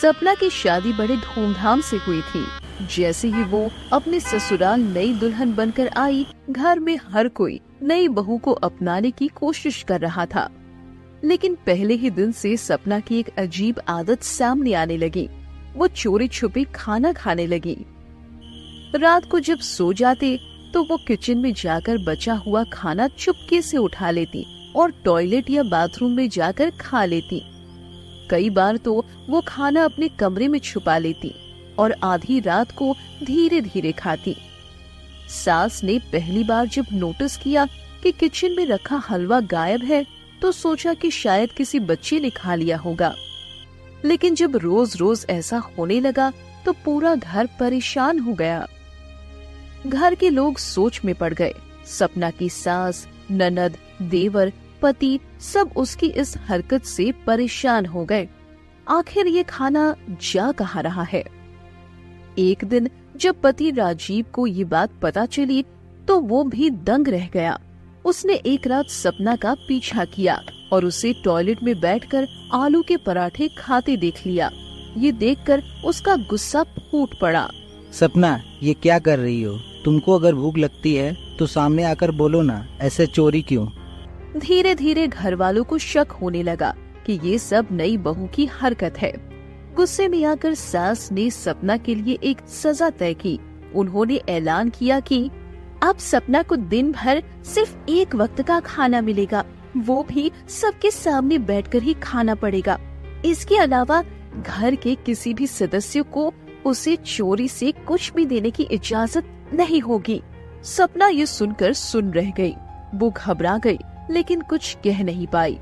सपना की शादी बड़े धूमधाम से हुई थी। जैसे ही वो अपने ससुराल नई दुल्हन बनकर आई, घर में हर कोई नई बहू को अपनाने की कोशिश कर रहा था। लेकिन पहले ही दिन से सपना की एक अजीब आदत सामने आने लगी। वो चोरी छुपे खाना खाने लगी। रात को जब सो जाते तो वो किचन में जाकर बचा हुआ खाना चुपके से उठा लेती और टॉयलेट या बाथरूम में जाकर खा लेती। कई बार तो वो खाना अपने कमरे में छुपा लेती और आधी रात को धीरे धीरे खाती। सास ने पहली बार जब नोटिस किया कि किचन में रखा हलवा गायब है तो सोचा कि शायद किसी बच्चे ने खा लिया होगा। लेकिन जब रोज रोज ऐसा होने लगा तो पूरा घर परेशान हो गया। घर के लोग सोच में पड़ गए। सपना की सास, ननद, देवर, पति सब उसकी इस हरकत से परेशान हो गए। आखिर ये खाना जा कहाँ रहा है? एक दिन जब पति राजीव को ये बात पता चली तो वो भी दंग रह गया। उसने एक रात सपना का पीछा किया और उसे टॉयलेट में बैठकर आलू के पराठे खाते देख लिया। ये देखकर उसका गुस्सा फूट पड़ा। सपना, ये क्या कर रही हो? तुमको अगर भूख लगती है तो सामने आकर बोलो ना, ऐसे चोरी क्यों? धीरे धीरे घर वालों को शक होने लगा कि ये सब नई बहू की हरकत है। गुस्से में आकर सास ने सपना के लिए एक सजा तय की। उन्होंने ऐलान किया कि अब सपना को दिन भर सिर्फ एक वक्त का खाना मिलेगा, वो भी सबके सामने बैठकर ही खाना पड़ेगा। इसके अलावा घर के किसी भी सदस्य को उसे चोरी से कुछ भी देने की इजाजत नहीं होगी। सपना ये सुनकर सुन रह गई। वो घबरा गई लेकिन कुछ कह नहीं पाई।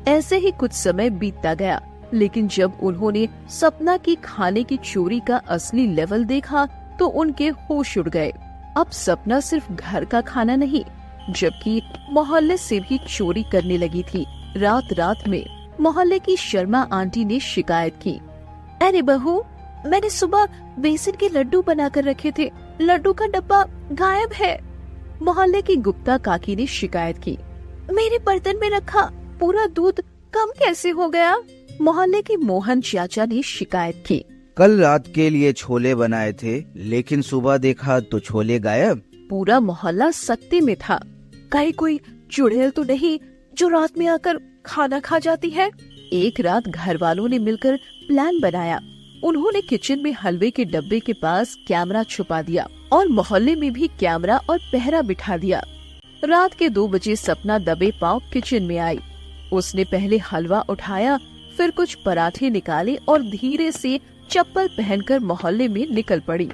ऐसे ही कुछ समय बीतता गया, लेकिन जब उन्होंने सपना की खाने की चोरी का असली लेवल देखा तो उनके होश उड़ गए। अब सपना सिर्फ घर का खाना नहीं, जबकि मोहल्ले से भी चोरी करने लगी थी। रात रात में मोहल्ले की शर्मा आंटी ने शिकायत की, अरे बहू, मैंने सुबह बेसन के लड्डू बनाकर रखे थे, लड्डू का डब्बा गायब है। मोहल्ले की गुप्ता काकी ने शिकायत की, मेरे बर्तन में रखा पूरा दूध कम कैसे हो गया? मोहल्ले के मोहन चाचा ने शिकायत की, कल रात के लिए छोले बनाए थे, लेकिन सुबह देखा तो छोले गायब। पूरा मोहल्ला सख्ती में था। कहीं कोई चुड़ैल तो नहीं जो रात में आकर खाना खा जाती है? एक रात घर वालों ने मिलकर प्लान बनाया। उन्होंने किचन में हलवे के डब्बे के पास कैमरा छुपा दिया और मोहल्ले में भी कैमरा और पहरा बिठा दिया। रात के 2 बजे सपना दबे पांव किचन में आई। उसने पहले हलवा उठाया, फिर कुछ पराठे निकाले और धीरे से चप्पल पहनकर मोहल्ले में निकल पड़ी।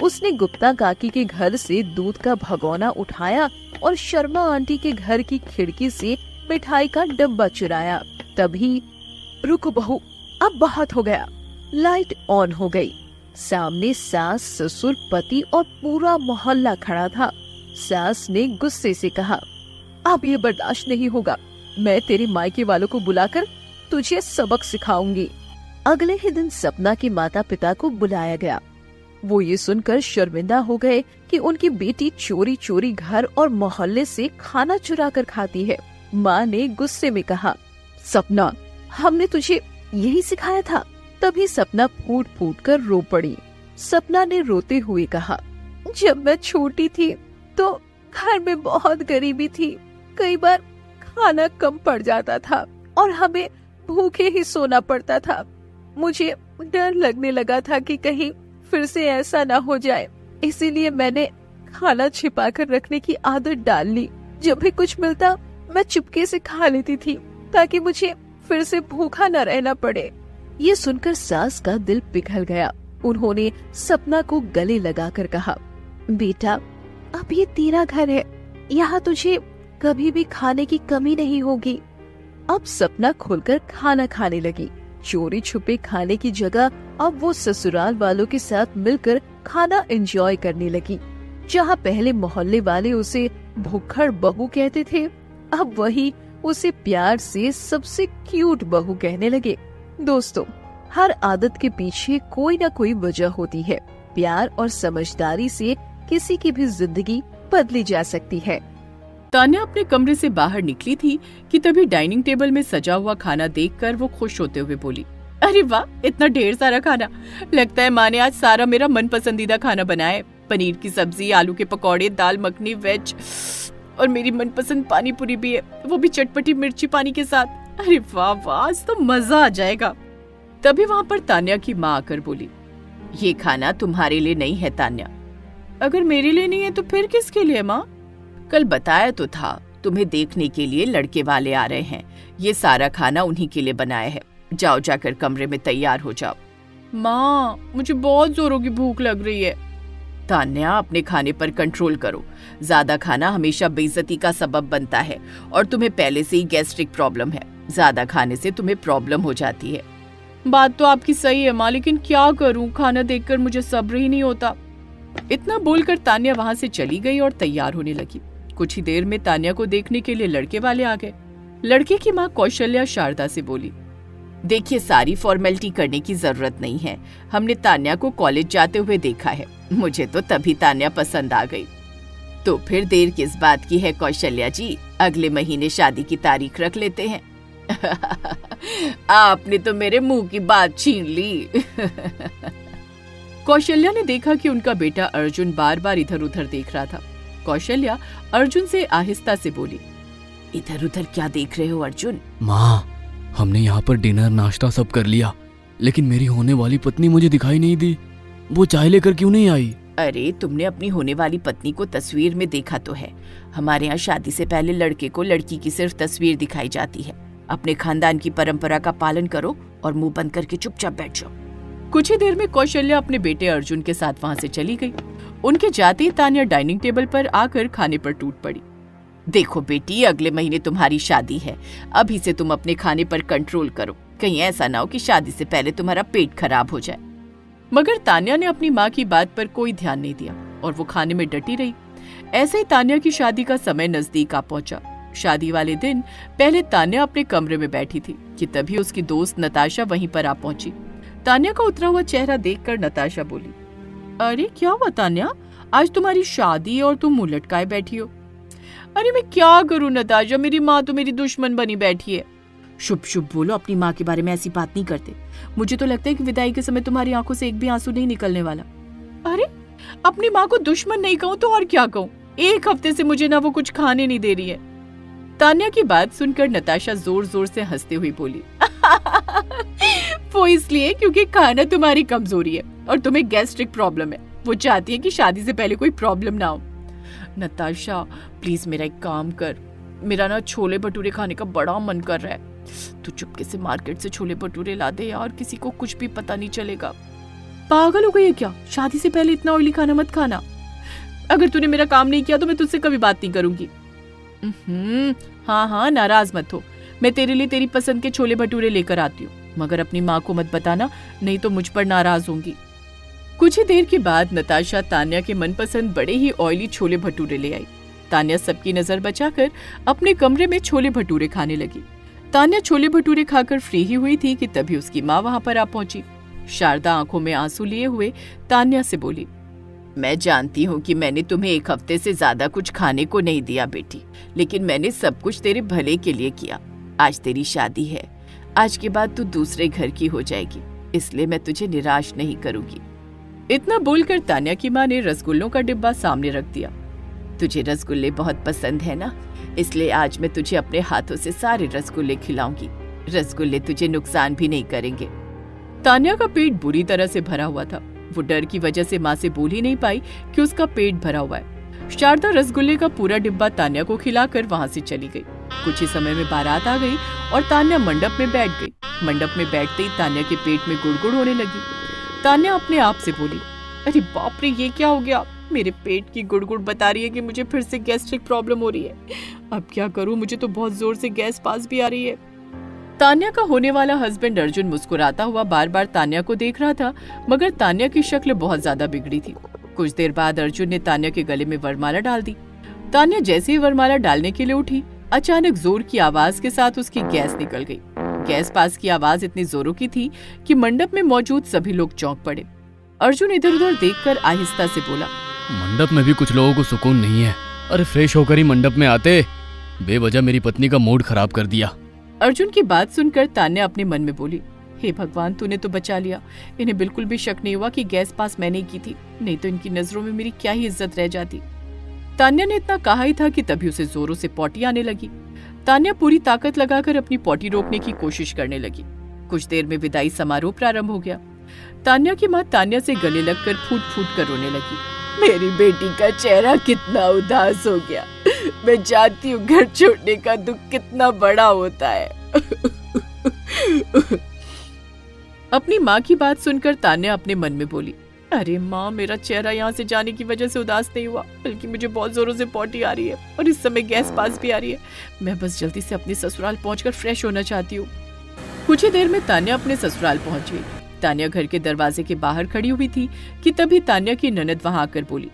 उसने गुप्ता काकी के घर से दूध का भगोना उठाया और शर्मा आंटी के घर की खिड़की से मिठाई का डब्बा चुराया। तभी, रुको बहू, अब बहुत हो गया। लाइट ऑन हो गई। सामने सास, ससुर, पति और पूरा मोहल्ला खड़ा था। सास ने गुस्से से कहा, अब ये बर्दाश्त नहीं होगा, मैं तेरे मायके वालों को बुलाकर तुझे सबक सिखाऊंगी। अगले ही दिन सपना के माता पिता को बुलाया गया। वो ये सुनकर शर्मिंदा हो गए कि उनकी बेटी चोरी चोरी घर और मोहल्ले से खाना चुरा कर खाती है। माँ ने गुस्से में कहा, सपना, हमने तुझे यही सिखाया था। तभी सपना फूट फूट कर रो पड़ी। सपना ने रोते हुए कहा, जब मैं छोटी थी तो घर में बहुत गरीबी थी। कई बार खाना कम पड़ जाता था और हमें भूखे ही सोना पड़ता था। मुझे डर लगने लगा था कि कहीं फिर से ऐसा ना हो जाए, इसीलिए मैंने खाना छिपा कर रखने की आदत डाल ली। जब भी कुछ मिलता मैं चुपके से खा लेती थी ताकि मुझे फिर से भूखा न रहना पड़े। ये सुनकर सास का दिल पिघल गया। उन्होंने सपना को गले लगाकर कहा, बेटा, अब ये तेरा घर है, यहाँ तुझे कभी भी खाने की कमी नहीं होगी। अब सपना खुलकर खाना खाने लगी। चोरी छुपे खाने की जगह अब वो ससुराल वालों के साथ मिलकर खाना एंजॉय करने लगी। जहाँ पहले मोहल्ले वाले उसे भुक्खड़ बहू कहते थे, अब वही उसे प्यार से सबसे क्यूट बहू कहने लगे। दोस्तों, हर आदत के पीछे कोई न कोई वजह होती है। प्यार और समझदारी से किसी की भी जिंदगी बदली जा सकती है। तान्या अपने कमरे से बाहर निकली थी कि तभी डाइनिंग टेबल में सजा हुआ खाना देखकर वो खुश होते हुए बोली, अरे वाह, इतना ढेर सारा खाना। लगता है माँ ने आज सारा मेरा मन पसंदीदा खाना बनाया है। पनीर की सब्जी, आलू के पकौड़े, दाल मखनी, वेज और मेरी मनपसंद पानी पूरी भी है, वो भी चटपटी मिर्ची पानी के साथ। अरे वाह वाह, आज तो मजा आ जाएगा। तभी वहाँ पर तान्या की माँ आकर बोली, ये खाना तुम्हारे लिए नहीं है तान्या। अगर मेरे लिए नहीं है तो फिर किसके लिए माँ? कल बताया तो था, तुम्हें देखने के लिए लड़के वाले आ रहे हैं। ये सारा खाना उन्हीं के लिए बनाया है। जाओ, जाकर कमरे में तैयार हो जाओ। माँ, मुझे बहुत जोरों की भूख लग रही है। तान्या, अपने खाने पर कंट्रोल करो। ज्यादा खाना हमेशा बेइज्जती का सबब बनता है और तुम्हें पहले से ही गैस्ट्रिक प्रॉब्लम है। ज्यादा खाने से तुम्हें प्रॉब्लम हो जाती है। बात तो आपकी सही है माँ, लेकिन क्या करूँ, खाना देखकर मुझे सब्र ही नहीं होता। इतना बोलकर तान्या वहाँ से चली गई और तैयार होने लगी। कुछ ही देर में तान्या को देखने के लिए लड़के वाले आ गए। लड़के की माँ कौशल्या शारदा से बोली, देखिए, सारी फॉर्मेलिटी करने की जरूरत नहीं है। हमने तान्या को कॉलेज जाते हुए देखा है। मुझे तो तभी तान्या पसंद आ गई। तो फिर देर किस बात की है कौशल्या जी, अगले महीने शादी की तारीख रख लेते हैं। आपने तो मेरे मुंह की बात छीन ली। कौशल्या ने देखा कि उनका बेटा अर्जुन बार बार इधर उधर देख रहा था। कौशल्या अर्जुन से आहिस्ता से बोली, इधर उधर क्या देख रहे हो अर्जुन? माँ, हमने यहाँ पर डिनर नाश्ता सब कर लिया, लेकिन मेरी होने वाली पत्नी मुझे दिखाई नहीं दी। वो चाय लेकर क्यों नहीं आई? अरे, तुमने अपनी होने वाली पत्नी को तस्वीर में देखा तो है। हमारे यहाँ शादी से पहले लड़के को लड़की की सिर्फ तस्वीर दिखाई जाती है। अपने खानदान की परंपरा का पालन करो और मुंह बंद करके चुपचाप बैठ जाओ। कुछ ही देर में कौशल्या अपने बेटे अर्जुन के साथ वहाँ से चली गई। उनके जाते ही तान्या डाइनिंग टेबल पर आकर खाने पर टूट पड़ी। देखो बेटी, अगले महीने तुम्हारी शादी है। अभी से तुम अपने खाने पर कंट्रोल करो, कहीं ऐसा ना हो कि शादी से पहले तुम्हारा पेट खराब हो जाए। मगर तान्या ने अपनी माँ की बात पर कोई ध्यान नहीं दिया और वो खाने में डटी रही। ऐसे ही तान्या की शादी का समय नजदीक आ पहुंचा। शादी वाले दिन पहले तान्या अपने कमरे में बैठी थी कि तभी उसकी दोस्त नताशा वहीं पर आ पहुंची। तान्या का उतरा हुआ चेहरा देखकर नताशा बोली, अरे क्या हुआ तान्या, आज तुम्हारी शादी और तुम मुंह लटकाए बैठी हो। अरे मैं क्या करूं नताशा, मेरी माँ तो मेरी दुश्मन बनी बैठी है। शुभ शुभ बोलो, अपनी माँ के बारे में ऐसी बात नहीं करते। मुझे तो लगता है कि विदाई के समय तुम्हारी आंखों से एक भी आंसू नहीं निकलने वाला। अरे, अपनी माँ को दुश्मन नहीं कहूँ तो और क्या कहूँ? एक हफ्ते से मुझे ना वो कुछ खाने नहीं दे रही है। तान्या की बात सुनकर नताशा जोर जोर से हंसते हुए बोली, वो इसलिए क्योंकि खाना तुम्हारी कमजोरी है और तुम्हें गैस्ट्रिक प्रॉब्लम है। वो चाहती है कि शादी से पहले कोई प्रॉब्लम ना हो। नताशा प्लीज मेरा एक काम कर, मेरा ना छोले भटूरे खाने का बड़ा मन कर रहा है। तू चुपके से मार्केट से छोले भटूरे ला दे यार, किसी को कुछ भी पता नहीं चलेगा। पागल हो गई है क्या? शादी से पहले इतना ऑयली खाना मत खाना। अगर तूने मेरा काम नहीं किया तो मैं तुझसे कभी बात नहीं करूंगी। हाँ, नाराज मत हो, मैं तेरे लिए तेरी पसंद के छोले भटूरे लेकर आती हूँ, मगर अपनी माँ को मत बताना, नहीं तो मुझ पर नाराज होंगी। कुछ ही देर के बाद नताशा तान्या के मनपसंद बड़े ही ऑयली छोले भटूरे ले आई। तान्या सबकी नजर बचाकर अपने कमरे में छोले भटूरे खाने लगी। तान्या छोले भटूरे खाकर फ्री ही हुई थी कि तभी उसकी माँ वहाँ पर आ पहुंची। शारदा आंखों में आंसू लिए हुए तान्या से बोली, मैं जानती हूँ कि मैंने तुम्हें एक हफ्ते से ज्यादा कुछ खाने को नहीं दिया बेटी, लेकिन मैंने सब कुछ तेरे भले के लिए किया। आज तेरी शादी है, आज के बाद तू दूसरे घर की हो जाएगी, इसलिए मैं तुझे निराश नहीं करूंगी। इतना बोलकर तान्या की माँ ने रसगुल्लों का डिब्बा सामने रख दिया। तुझे रसगुल्ले बहुत पसंद है ना, इसलिए आज मैं तुझे अपने हाथों से सारे रसगुल्ले खिलाऊंगी। रसगुल्ले तुझे नुकसान भी नहीं करेंगे। तान्या का पेट बुरी तरह से भरा हुआ था। वो डर की वजह से माँ से बोल ही नहीं पाई कि उसका पेट भरा हुआ है। शारदा रसगुल्ले का पूरा डिब्बा तान्या को खिलाकर वहाँ से चली गई। कुछ ही समय में बारात आ गई और तान्या मंडप में बैठ गई। मंडप में बैठते ही तान्या के पेट में गुड़गुड़ होने लगी। तान्या अपने आप से बोली, अरे बाप रे, ये क्या हो गया? मेरे पेट की गुड़गुड़ बता रही है कि मुझे फिर से गैस्ट्रिक प्रॉब्लम हो रही है। अब क्या करूं, मुझे तो बहुत जोर से गैस पास भी आ रही है। तान्या का होने वाला हस्बैंड अर्जुन मुस्कुराता हुआ बार बार तान्या को देख रहा था, मगर तान्या की शक्ल बहुत ज्यादा बिगड़ी थी। कुछ देर बाद अर्जुन ने तान्या के गले में वरमाला डाल दी। तान्या जैसे ही वरमाला डालने के लिए उठी, अचानक जोर की आवाज के साथ उसकी गैस निकल गई। गैस पास की आवाज इतनी जोरों की थी कि मंडप में मौजूद सभी लोग चौंक पड़े। अर्जुन इधर उधर देखकर आहिस्ता से बोला, मंडप में भी कुछ लोगों को सुकून नहीं है। अरे फ्रेश होकर ही मंडप में आते, बेवजह मेरी पत्नी का मूड खराब कर दिया। अर्जुन की बात सुनकर तान्या अपने मन में बोली, हे भगवान, तूने तो बचा लिया। इन्हें बिल्कुल भी शक नहीं हुआ कि गैस पास मैंने की थी, नहीं तो इनकी नजरों में मेरी क्या ही इज्जत रह जाती। तान्या ने इतना कहा ही था कि तभी उसे जोरों से पॉटी आने लगी। तान्या पूरी ताकत लगाकर अपनी पॉटी रोकने की कोशिश करने लगी। कुछ देर में विदाई समारोह प्रारंभ हो गया। तान्या की माँ तान्या से गले लगकर फूट फूट कर रोने लगी। मेरी बेटी का चेहरा कितना उदास हो गया। मैं जानती हूँ घर छोड़ने का दुख कितना बड़ा होता है। अपनी माँ की बात सुनकर तान्या अपने मन में बोली, अरे माँ, मेरा चेहरा यहाँ से जाने की वजह से उदास नहीं हुआ, बल्कि मुझे बहुत जोरों से पॉटी आ रही है और इस समय गैस पास भी आ रही है। मैं बस जल्दी से अपने ससुराल पहुंचकर फ्रेश होना चाहती हूँ। कुछ ही देर में तान्या अपने ससुराल पहुंच गई। तान्या घर के दरवाजे के बाहर खड़ी हुई थी कि तभी तान्या की ननद वहां आकर बोली,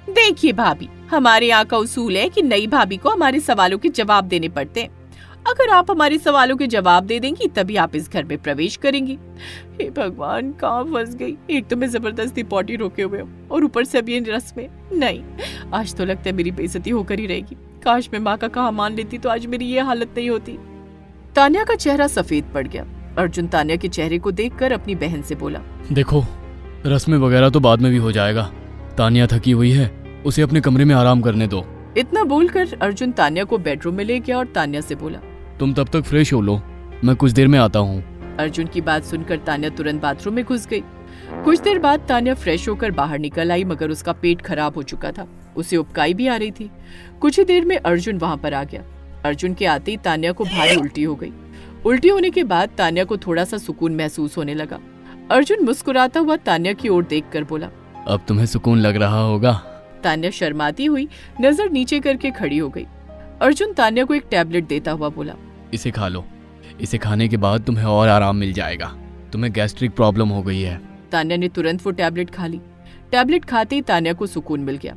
देखिए भाभी, हमारे यहाँ का उसूल है कि नई भाभी को हमारे सवालों के जवाब देने पड़ते हैं। अगर आप हमारे सवालों के जवाब दे देंगी तभी आप इस घर में प्रवेश करेंगी। हे भगवान, कहाँ फंस गई। एक तो मैं जबरदस्ती पॉटी रोके हुए हूँ और ऊपर से अब ये रस्में। नहीं, आज तो लगता है मेरी बेइज्जती होकर ही रहेगी। काश मैं माँ का कहा मान लेती तो आज मेरी ये हालत नहीं होती। तान्या का चेहरा सफेद पड़ गया। अर्जुन तान्या के चेहरे को देखकर अपनी बहन से बोला, देखो, रस्में वगैरह तो बाद में भी हो जाएगा। तान्या थकी हुई है, उसे अपने कमरे में आराम करने दो। इतना बोलकर अर्जुन तान्या को बेडरूम में ले गया और तान्या से बोला, तुम तब तक फ्रेश हो लो, मैं कुछ देर में आता हूँ। अर्जुन की बात सुनकर तान्या तुरंत बाथरूम में घुस गई। कुछ देर बाद तान्या फ्रेश होकर बाहर निकल आई, मगर उसका पेट खराब हो चुका था। उसे उबकाई भी आ रही थी। कुछ ही देर में अर्जुन वहां पर आ गया। अर्जुन के आते ही तान्या को भारी उल्टी हो गई। उल्टी होने के बाद तान्या को थोड़ा सा सुकून महसूस होने लगा। अर्जुन मुस्कुराता हुआ तान्या की ओर देखकर बोला, अब तुम्हें सुकून लग रहा होगा। तान्या शर्माती हुई नजर नीचे करके खड़ी हो गई। अर्जुन तान्या को एक टैबलेट देता हुआ बोला, इसे खा लो, इसे खाने के बाद तुम्हें और आराम मिल जाएगा। तुम्हें गैस्ट्रिक प्रॉब्लम हो गई है। तान्या ने तुरंत वो टैबलेट खा ली। टैबलेट खाते ही तान्या को सुकून मिल गया।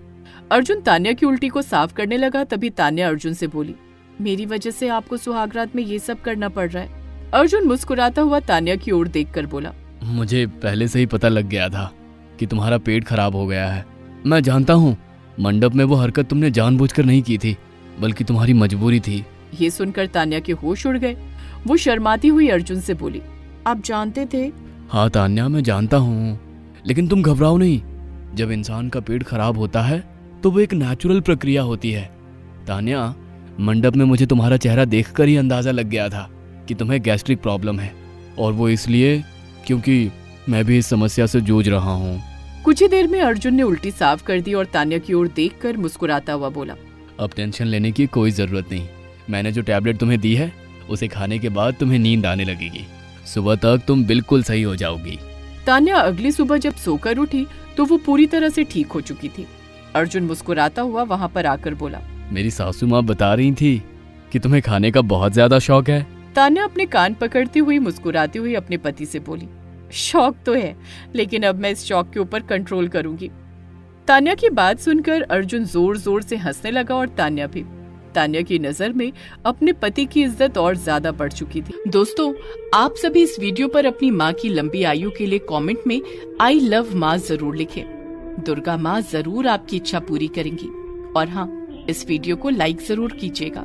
अर्जुन तान्या की उल्टी को साफ करने लगा। तभी तान्या अर्जुन से बोली, मेरी वजह से आपको सुहागरात में ये सब करना पड़ रहा है। अर्जुन मुस्कुराता हुआ तान्या की ओर देखकर बोला, मुझे पहले से ही पता लग गया था कि तुम्हारा पेट खराब हो गया है। मैं जानता हूँ मंडप में वो हरकत तुमने जानबूझकर नहीं की थी, बल्कि तुम्हारी मजबूरी थी। ये सुनकर तान्या के होश उड़ गए। वो शर्माती हुई अर्जुन से बोली, आप जानते थे? हाँ तान्या, मैं जानता हूँ, लेकिन तुम घबराओ नहीं। जब इंसान का पेट खराब होता है तो वो एक नेचुरल प्रक्रिया होती है। तान्या, मंडप में मुझे तुम्हारा चेहरा देखकर ही अंदाजा लग गया था कि तुम्हें गैस्ट्रिक प्रॉब्लम है, और वो इसलिए क्योंकि मैं भी इस समस्या से जूझ रहा हूँ। कुछ ही देर में अर्जुन ने उल्टी साफ कर दी और तान्या की ओर देखकर मुस्कुराता हुआ बोला, अब टेंशन लेने की कोई जरूरत नहीं। मैंने जो टैबलेट तुम्हें दी है उसे खाने के बाद तुम्हें नींद आने लगेगी। सुबह तक तुम बिल्कुल सही हो जाओगी। तान्या अगली सुबह जब सोकर उठी तो वो पूरी तरह से ठीक हो चुकी थी। अर्जुन मुस्कुराता हुआ वहाँ पर आकर बोला, मेरी सासू माँ बता रही थी कि तुम्हें खाने का बहुत ज्यादा शौक है। तान्या अपने कान पकड़ती हुई मुस्कुराती हुई अपने पति से बोली, शौक तो है, लेकिन अब मैं इस शौक के ऊपर कंट्रोल करूंगी। तान्या की बात सुनकर अर्जुन जोर जोर से हंसने लगा और तान्या भी। तान्या की नजर में अपने पति की इज्जत और ज्यादा बढ़ चुकी थी। दोस्तों, आप सभी इस वीडियो पर अपनी माँ की लंबी आयु के लिए कमेंट में आई लव माँ जरूर लिखें। दुर्गा माँ जरूर आपकी इच्छा पूरी करेंगी। और हाँ, इस वीडियो को लाइक जरूर कीजिएगा।